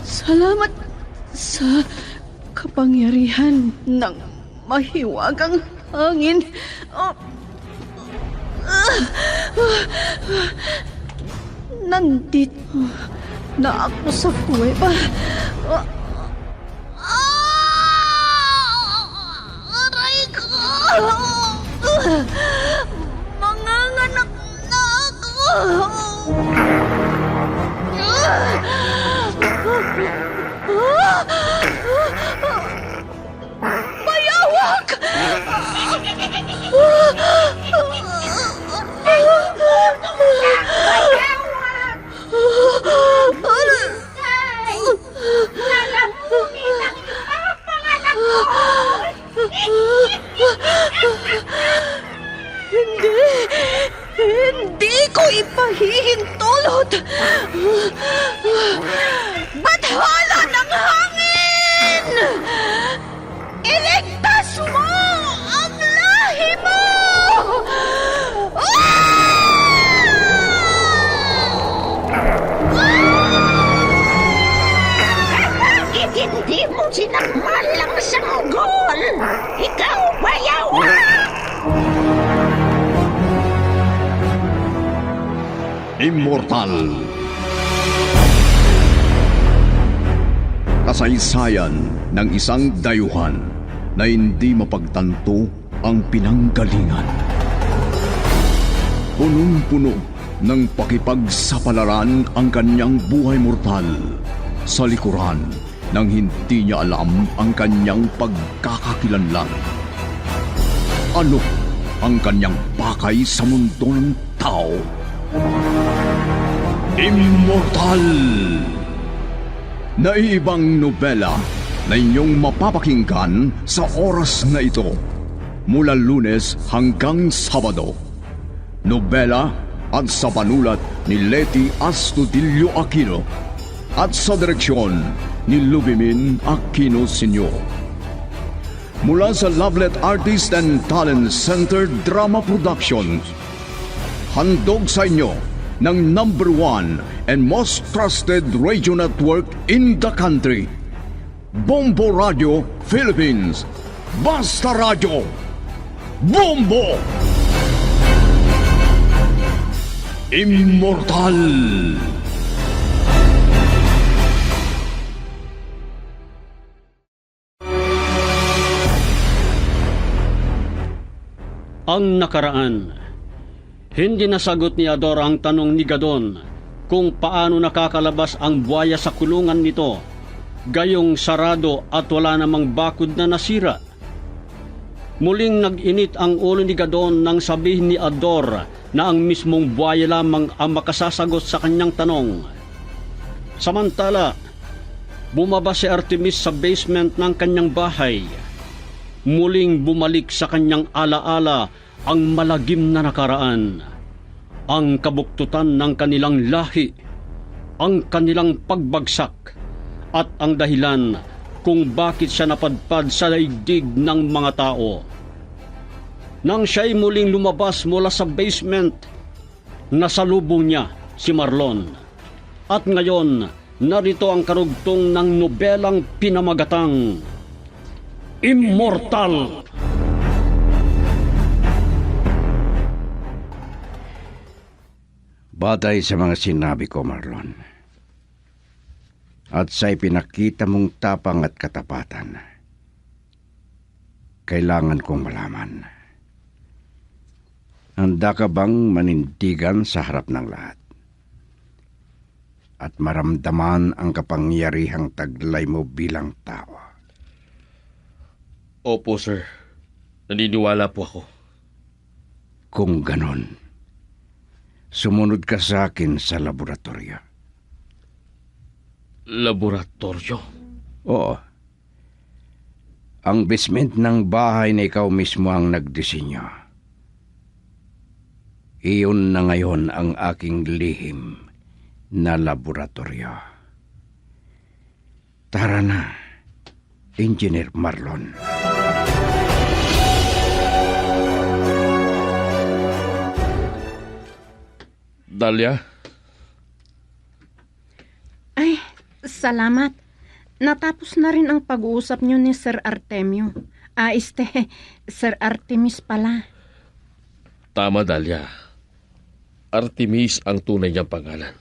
Salamat sa kapangyarihan ng mahiwagang hangin. Nandito na ako sa kuweba. Aray ko! Manganganak na ako! Bayawak! Hindi ko ipahihintulot. Bathala ng hangin! Iligtas mo ang lahi mo! Bakit hindi mo sinakmal ang sanggol? Ikaw, bayawak! Immortal. Kasaysayan ng isang dayuhan na hindi mapagtanto ang pinanggalingan. Punong-puno ng pakipagsapalaran ang kanyang buhay mortal sa likuran nang hindi niya alam ang kanyang pagkakakilanlan. Ano ang kanyang pakay sa mundo ng tao? Immortal! Naiibang nobela na inyong mapapakinggan sa oras na ito mula Lunes hanggang Sabado. Nobela at sa panulat ni Leti Astudillo Aquino at sa direksyon ni Lubimin Aquino Sr. Mula sa Lovelet Artist and Talent Center Drama Productions, handog sa inyo ng #1 and most trusted radio network in the country, Bombo Radio Philippines. Basta Radio Bombo! Immortal! Ang nakaraan. Hindi nasagot ni Ador ang tanong ni Gadon kung paano nakakalabas ang buwaya sa kulungan nito, gayong sarado at wala namang bakod na nasira. Muling nag-init ang ulo ni Gadon nang sabihin ni Ador na ang mismong buwaya lamang ang makasasagot sa kanyang tanong. Samantala, bumaba si Artemis sa basement ng kanyang bahay. Muling bumalik sa kanyang alaala ang malagim na nakaraan, ang kabuktutan ng kanilang lahi, ang kanilang pagbagsak, at ang dahilan kung bakit siya napadpad sa daigdig ng mga tao. Nang siya'y muling lumabas mula sa basement, nasalubong niya si Marlon. At ngayon, narito ang karugtong ng nobelang pinamagatang Immortal! Batay sa mga sinabi ko, Marlon, at sa ipinakita mong tapang at katapatan, kailangan kong malaman. Handa ka bang manindigan sa harap ng lahat? At maramdaman ang kapangyarihang taglay mo bilang tao? Opo, sir. Naniniwala po ako. Kung ganon, sumunod ka sa akin sa laboratorio. Laboratorio? Oo. Ang basement ng bahay na ikaw mismo ang nagdisenyo. Iyon na ngayon ang aking lihim na laboratorio. Tara na, Engineer Marlon. Dahlia. Ay, salamat. Natapos na rin ang pag-uusap niyo ni Sir Artemio. Sir Artemis pala. Tama, Dahlia. Artemis ang tunay niyang pangalan.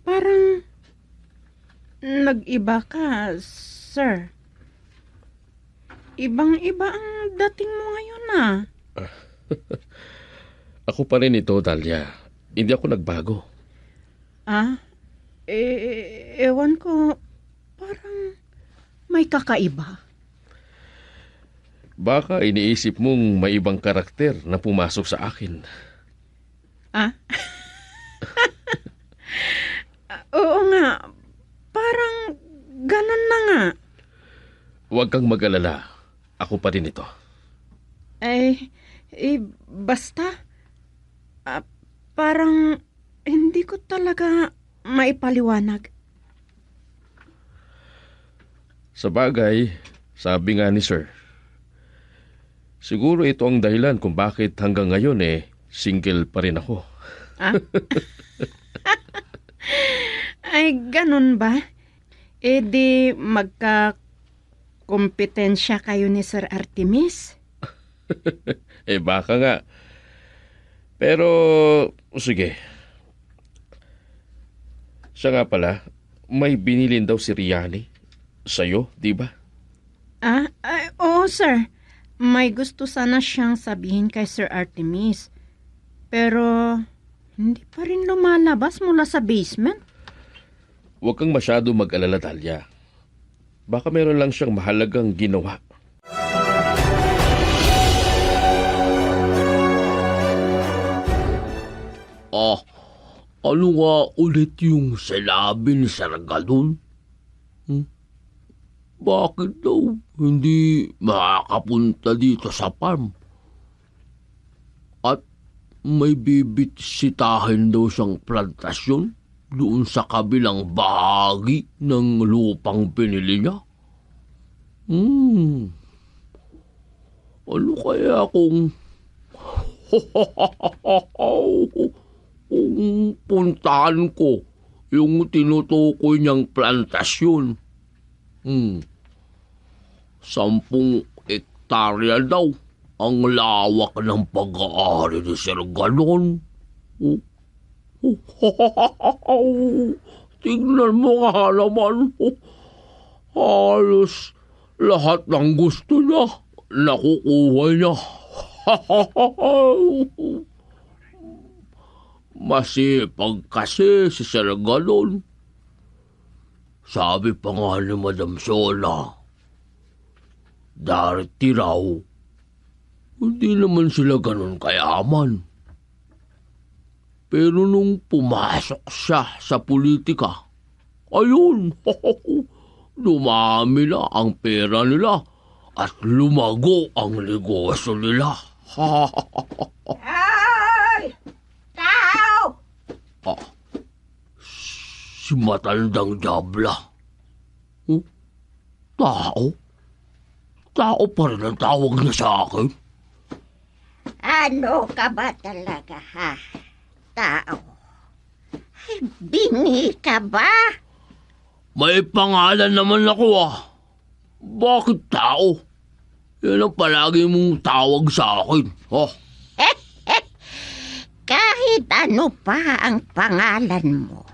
Parang nag-iba ka, sir. Ibang-iba ang dating mo ngayon, ah. Ako pa rin ito, Dahlia. Hindi ako nagbago. Ewan ko, parang may kakaiba. Baka iniisip mong may ibang karakter na pumasok sa akin. Oo nga, parang ganun na nga. Huwag kang mag-alala. Ako pa rin ito. Basta, parang hindi ko talaga maipaliwanag. Sa bagay, sabi nga ni Sir, siguro ito ang dahilan kung bakit hanggang ngayon single pa rin ako. Ay, ganun ba? Di magka-kompetensya kayo ni Sir Artemis? Baka nga. Pero, sige. Siya nga pala, may binilin daw si Riani. Sa'yo, di ba? Oo, sir. May gusto sana siyang sabihin kay Sir Artemis. Pero, hindi pa rin lumalabas mula sa basement. Huwag kang masyado mag-alala, Dahlia. Baka meron lang siyang mahalagang ginawa. Ano nga ulit yung sinabi ni Sargadon? Bakit daw hindi makakapunta dito sa farm? At may bibitsitahin daw siyang plantasyon doon sa kabilang bahagi ng lupang pinili niya? Ano kaya kung puntahan ko yung tinutukoy niyang plantasyon? 10 hektarya daw ang lawak ng pag-aari ni Sir Ganon. Tingnan mo nga naman. Halos lahat ng gusto niya nakukuha niya. Masipag kasi si Sir Ganon. Sabi pa nga ni Madam Sola, dati raw, hindi naman sila ganun kayaman. Pero nung pumasok siya sa politika, ayun, dumami na ang pera nila at lumago ang negosyo nila. Ay! Tao! Si matandang Diabla. Tao? Tao pa rin ang tawag niya sa akin. Ano ka ba talaga, ha? Tao? Ay, bingi ka ba? May pangalan naman ako. Bakit tao? Yan ang palagi mong tawag sa akin. Kahit ano pa ang pangalan mo,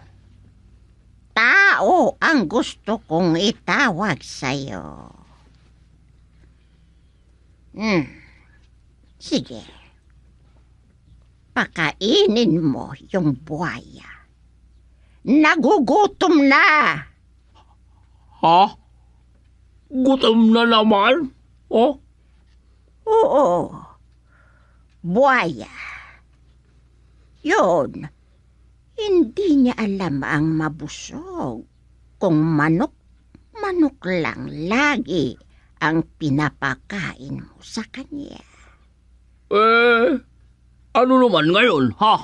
tao ang gusto kong itawag sa'yo. Sige. Pakainin mo yung buhaya. Nagugutom na! Ha? Gutom na naman? Oo. Buhaya. Yun. Hindi niya alam ang mabusog. Kung manok lang lagi ang pinapakain mo sa kanya. Ano naman ngayon, ha?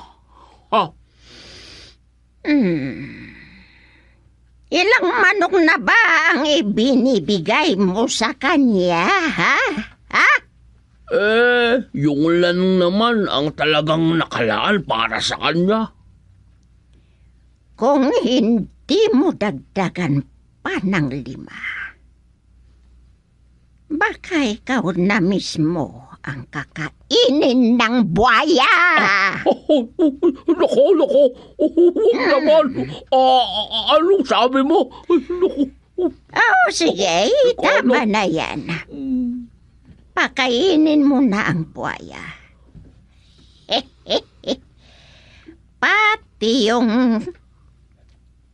Ilang manok na ba ang ibinibigay mo sa kanya, ha? Yung lan naman ang talagang nakalaan para sa kanya. Kung hindi mo dagdagan pa ng 5, baka ikaw na mismo ang kakainin ng buhaya. Lako. Huwag naman. Anong sabi mo? Lako. Oh, sige, tama na yan. Pakainin mo na ang buhaya. Pati yung...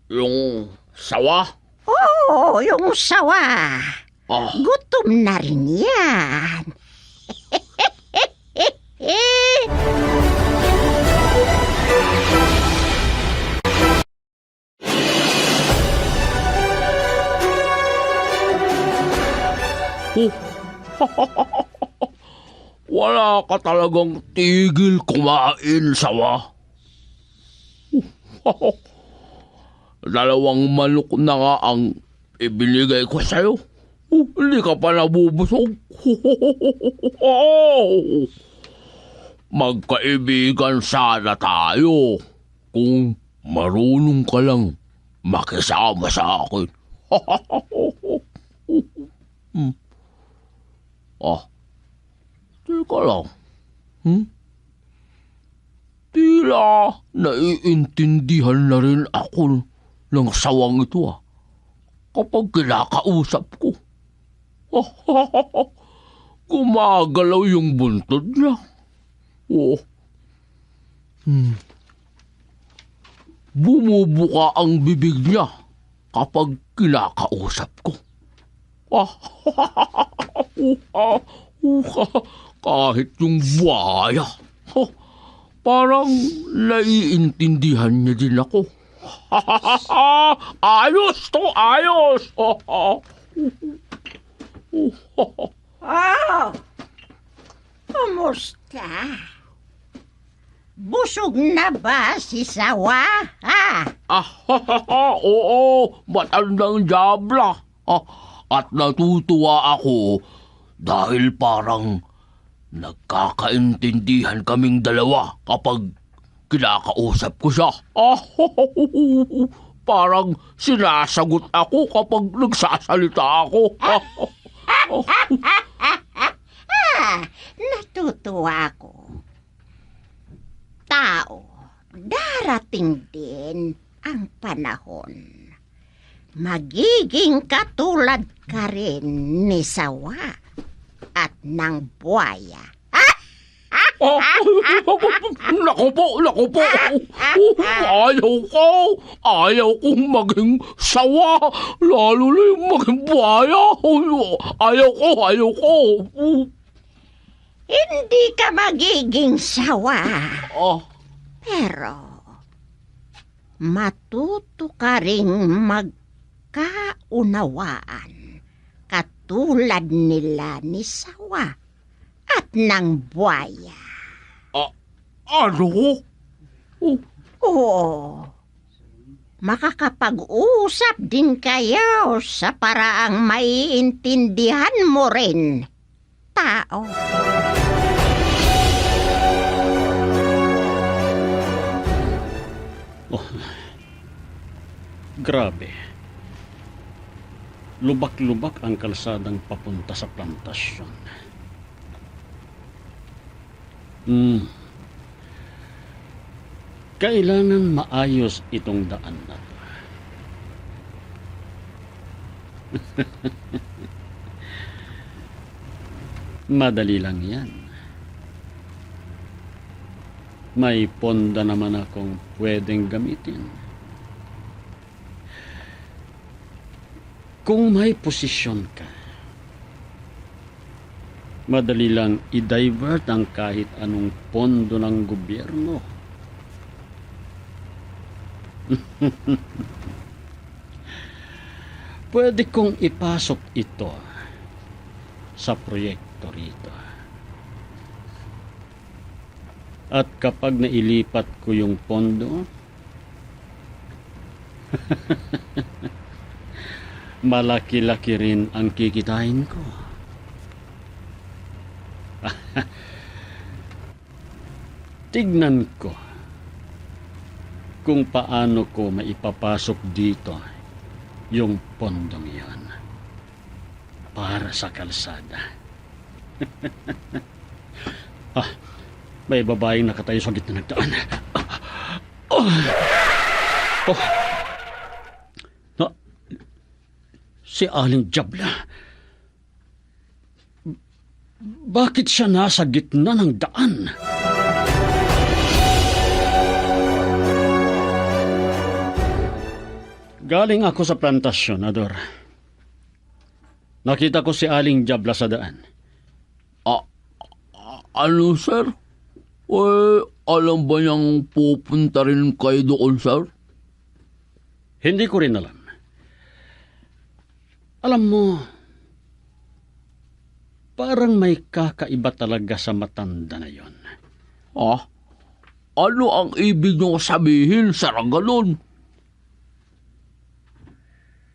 Yung sawa? Oo, yung sawa. Gutom na rin yan. Wala ka talagang tigil kumain, sawa. 2 manok na nga ang ibinigay ko sa'yo. Hindi ka pa nabubusog. Magkaibigan sana tayo kung marunong ka lang makisama sa akin. Teka lang. Tila naiintindihan na rin ako ng sawang ito kapag kinakausap ko. Gumagalaw yung buntod niya. Bumubuka ang bibig niya kapag kinakausap ko. Kahit yung buhaya, parang naiintindihan niya din ako. Ayos to, ayos! Kumusta? Busog na ba si Sawa, ha? Oo, matandang diabla. At natutuwa ako dahil parang nagkakaintindihan kaming dalawa kapag kinakausap ko siya. Parang sinasagot ako kapag nagsasalita ako. Natutuwa ako. Tao, darating din ang panahon. Magiging katulad ka rin ni Sawa at ng buhaya. Naku po. Ayaw kong maging sawa. Lalo na yung maging buhaya. Ayaw ko. Hindi ka magiging sawa. Pero, matuto ka ring magkaunawaan katulad nila ni Sawa at ng buhaya. Ano? Oo. Makakapag-usap din kayo sa paraang maiintindihan mo rin, tao. Grabe. Lubak-lubak ang kalsadang papunta sa plantasyon. Kailangan maayos itong daan na to. Madali lang yan. May ponda naman akong pwedeng gamitin. Kung may posisyon ka, madali lang i-divert ang kahit anong pondo ng gobyerno. Pwede kong ipasok ito sa proyekto rito. At kapag nailipat ko yung pondo, malaki-laki rin ang kikitain ko. Tignan ko kung paano ko maipapasok dito yung pondong yon para sa kalsada. May babaeng nakatayo sa gitna ng daan. No, si Aling Diabla. Bakit siya nasa gitna ng daan? Galing ako sa plantasyon, Ador. Nakita ko si Aling Diabla sa daan. Ano, sir? Alam ba niyang pupunta rin kayo doon, sir? Hindi ko rin alam. Alam mo, parang may kakaiba talaga sa matanda na yon. Ano ang ibig niyo sabihin, sir, ganun?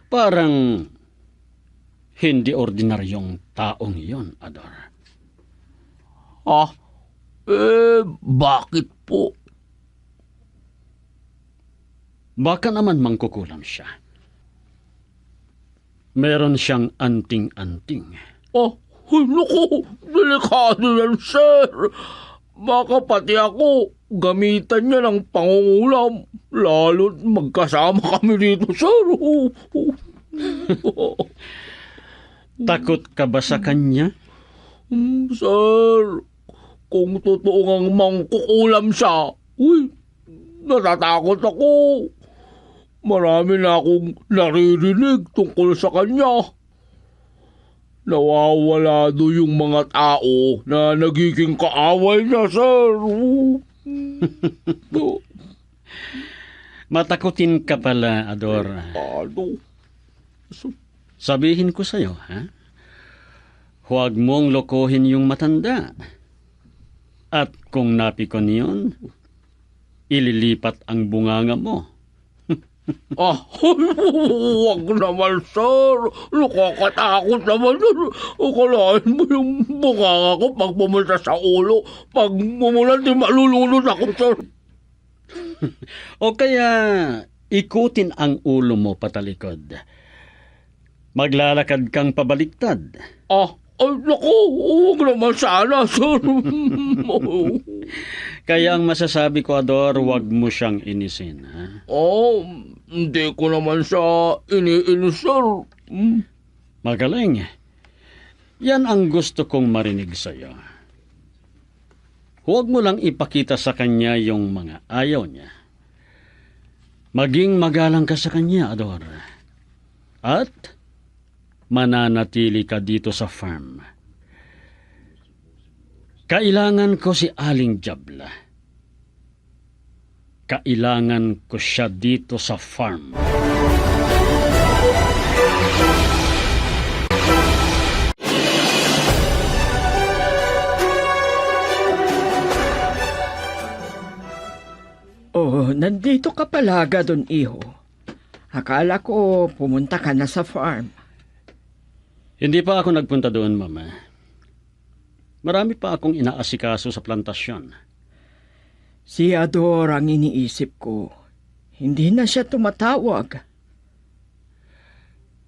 Parang hindi ordinaryong taong yon, Ador. Bakit po? Baka naman mangkukulam siya. Meron siyang anting-anting. Naku, delikado yan, sir. Baka pati ako, gamitan niya ng pangungulam. Lalo't magkasama kami dito, sir. Takot ka ba sa kanya? Sir, kung totoo ngang mangkukulam siya, natatakot ako. Marami na akong naririnig tungkol sa kanya. Nawawala do yung mga tao na nagiging kaaway niya, sir. Matakutin ka pala, Ador. Ano? Sabihin ko sa'yo, ha? Huwag mong lokohin yung matanda. At kung napikon yun, ililipat ang bunganga mo. Huwag naman, sir. Nakakatakot naman. Akalain mo yung bunganga ko pag pumunta sa ulo. Pag mumulan, di malulunod ako, sir. O kaya, ikutin ang ulo mo patalikod. Maglalakad kang pabaliktad. Naku, huwag naman sana, sir. Kaya ang masasabi ko, Ador, huwag mo siyang inisin, ha? Hindi ko naman siya iniinis, sir. Magaling. Yan ang gusto kong marinig sa'yo. Huwag mo lang ipakita sa kanya yung mga ayaw niya. Maging magalang ka sa kanya, Ador. At mananatili ka dito sa farm. Kailangan ko si Aling Diabla. Kailangan ko siya dito sa farm. Nandito ka pala, Don Iho. Akala ko pumunta ka na sa farm. Hindi pa ako nagpunta doon, Mama. Marami pa akong inaasikaso sa plantasyon. Si Ador ang iniisip ko. Hindi na siya tumatawag.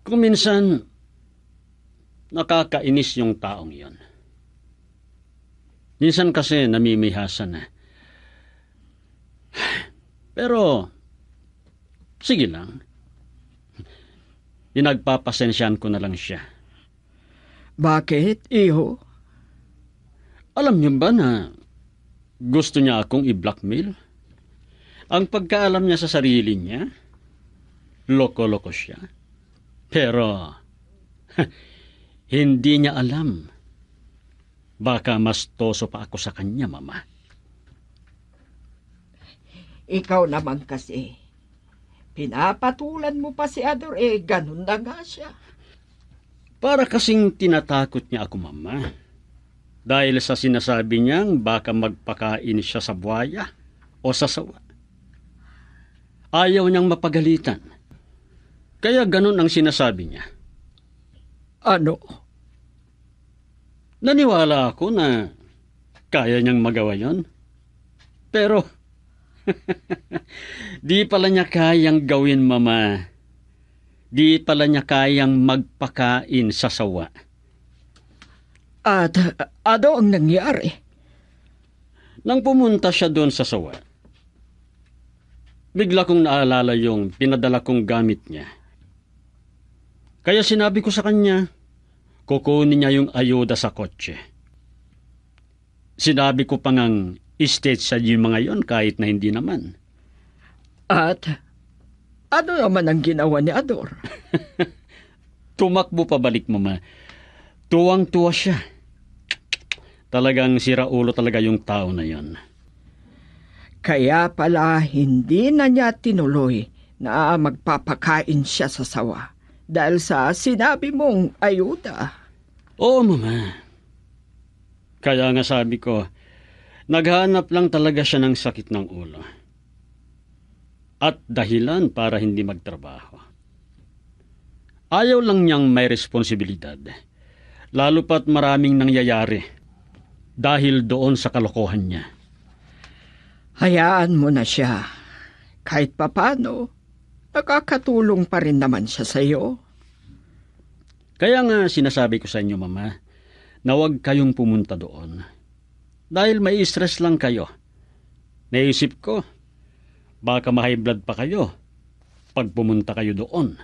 Kung minsan, nakakainis yung taong yon. Minsan kasi namimihasan na. Pero, sige lang. Pinagpapasensyahan ko na lang siya. Bakit, Iho? Alam niyo ba na gusto niya akong i-blackmail? Ang pagkaalam niya sa sarili niya, loko-loko siya. Pero, hindi niya alam. Baka mas toso pa ako sa kanya, Mama. Ikaw naman kasi. Pinapatulan mo pa si Ador, ganun na nga siya. Para kasing tinatakot niya ako, Mama. Dahil sa sinasabi niyang baka magpakain siya sa buhaya o sa sawa. Ayaw niyang mapagalitan. Kaya ganun ang sinasabi niya. Ano? Naniwala ako na kaya niyang magawa yon. Pero, di pala niya kayang gawin, Mama. Di pala niya kayang magpakain sa sawa. At ano ang nangyari? Nang pumunta siya doon sa sawa, bigla kong naalala yung pinadala kong gamit niya. Kaya sinabi ko sa kanya, kukunin niya yung ayuda sa kotse. Sinabi ko pa ngang estate sa yung mga yon kahit na hindi naman. At ano naman ang ginawa ni Ador? Tumakbo pabalik, Mama. Tuwang-tuwa siya. Talagang siraulo talaga yung tao na yon. Kaya pala hindi na niya tinuloy na magpapakain siya sa sawa dahil sa sinabi mong ayuda. Oo, Mama. Kaya nga sabi ko, naghanap lang talaga siya ng sakit ng ulo. At dahilan para hindi magtrabaho. Ayaw lang niyang may responsibilidad. Lalo pat maraming nangyayari dahil doon sa kalokohan niya. Hayaan mo na siya. Kahit papano, nakakatulong pa rin naman siya sa iyo. Kaya nga sinasabi ko sa inyo, Mama, na huwag kayong pumunta doon. Dahil may stress lang kayo. Naisip ko, baka ma-high blood pa kayo pag pumunta kayo doon.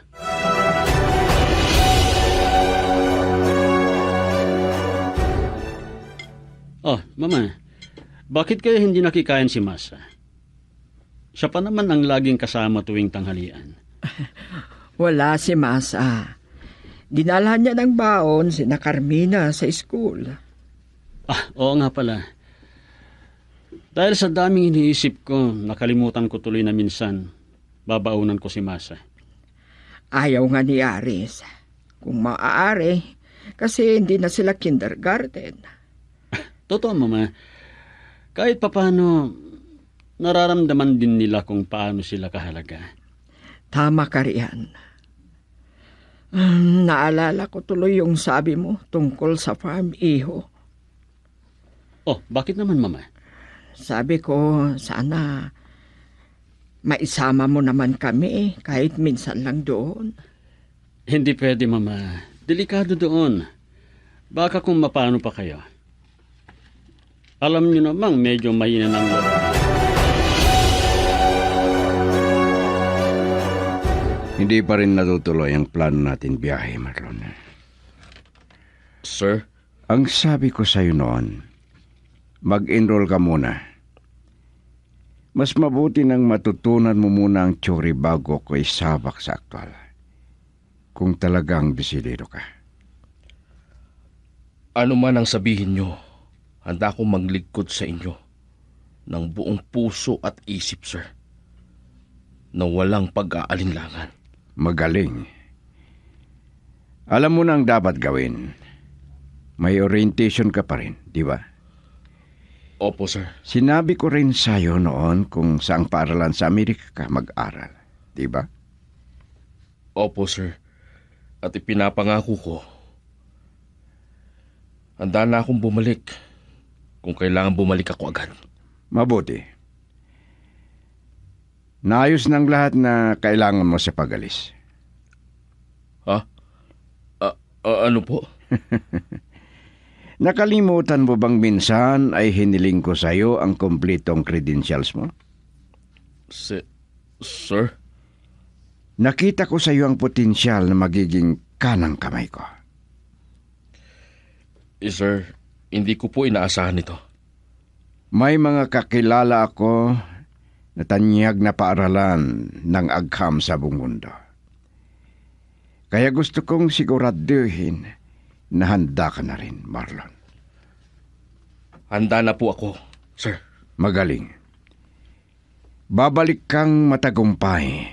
Oh, Mama, bakit kayo hindi nakikain si Masa? Siya pa naman ang laging kasama tuwing tanghalian. Wala si Masa. Dinalhan niya ng baon si na Carmina sa school. Oo nga pala. Dahil sa daming iniisip ko, nakalimutan ko tuloy na minsan, babaunan ko si Masa. Ayaw nga ni Aris. Kung maaari, kasi hindi na sila kindergarten. Totoo, Mama. Kahit papano, nararamdaman din nila kung paano sila kahalaga. Tama ka riyan. Naalala ko tuloy yung sabi mo tungkol sa farm, iho. Oh, bakit naman, Mama? Sabi ko, sana maisama mo naman kami kahit minsan lang doon. Hindi pwede, Mama. Delikado doon. Baka kung mapano pa kayo. Alam niyo namang medyo mahina ng loob. Hindi pa rin natutuloy ang plano natin biyahe, Marlon. Sir? Ang sabi ko sa'yo noon, mag-enroll ka muna. Mas mabuti nang matutunan mo muna ang teory bago ko isabak sa aktwal. Kung talagang desidido ka. Ano man ang sabihin nyo, handa akong maglingkod sa inyo ng buong puso at isip, sir. Na walang pag-aalinlangan. Magaling. Alam mo na ang dapat gawin. May orientation ka pa rin, di ba? Opo, sir. Sinabi ko rin sa'yo noon kung saang paaralan sa Amerika ka mag-aral, di ba? Opo, sir. At ipinapangako ko, handa na akong bumalik kung kailangan bumalik ako agad. Mabuti. Naayos ng lahat na kailangan mo sa pag-alis. Ha? Ano po? Nakalimutan mo bang minsan ay hiniling ko sa'yo ang kumpletong credentials mo? Sir? Nakita ko sa'yo ang potensyal na magiging kanang kamay ko. Sir, hindi ko po inaasahan ito. May mga kakilala ako na tanyag na paaralan ng agham sa buong mundo. Kaya gusto kong siguraduhin na handa ka na rin, Marlon. Handa na po ako, sir. Magaling. Babalik kang matagumpay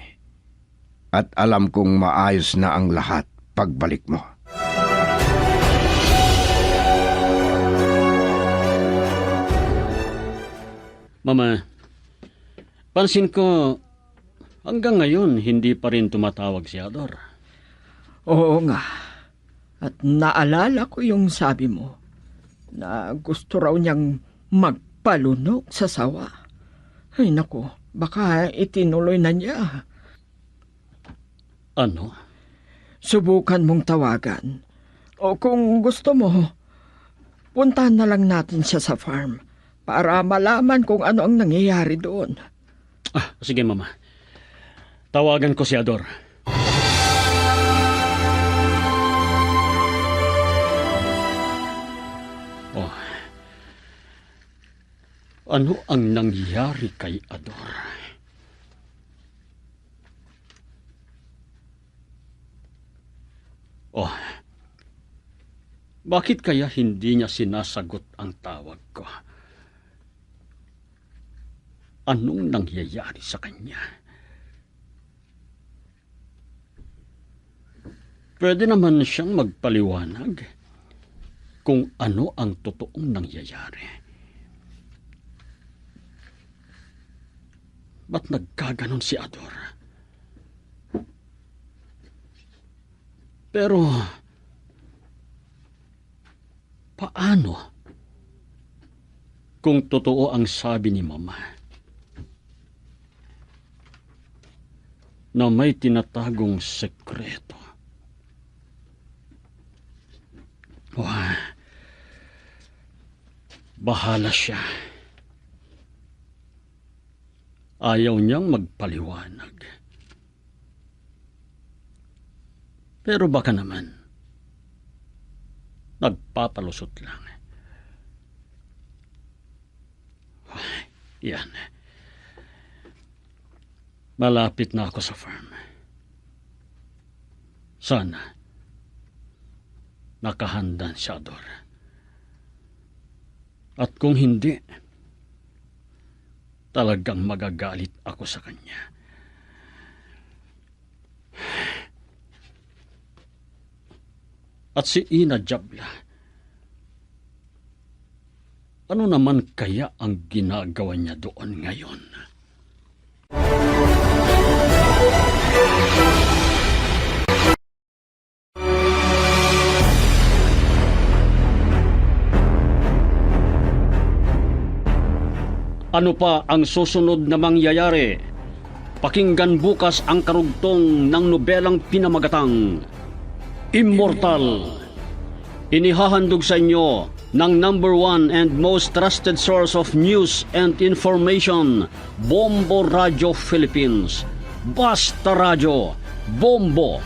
at alam kong maayos na ang lahat pagbalik mo. Mama, pansin ko, hanggang ngayon, hindi pa rin tumatawag si Ador. Oo nga. At naalala ko yung sabi mo na gusto raw niyang magpalunok sa sawa. Ay naku, baka itinuloy na niya. Ano? Subukan mong tawagan. O kung gusto mo, puntahan na lang natin siya sa farm para malaman kung ano ang nangyayari doon. Sige, Mama. Tawagan ko si Ador. Oh. Ano ang nangyari kay Ador? Oh. Bakit kaya hindi niya sinasagot ang tawag ko? Anong nangyayari sa kanya? Pwede naman siyang magpaliwanag kung ano ang totoong nangyayari. Ba't nagkaganon si Ador? Pero, paano kung totoo ang sabi ni Mama na may tinatagong sekreto? Wah, bahala siya. Ayaw niyang magpaliwanag. Pero baka naman, nagpapalusot lang. Yan. Malapit na ako sa farm. Sana, nakahandan siya, Ador. At kung hindi, talagang magagalit ako sa kanya. At si Ina Jabla, ano naman kaya ang ginagawa niya doon ngayon? Ano pa ang susunod na mangyayari? Pakinggan bukas ang karugtong ng nobelang pinamagatang Immortal. Inihahandog sa inyo ng #1 and most trusted source of news and information, Bombo Radio Philippines. Basta Radio, Bombo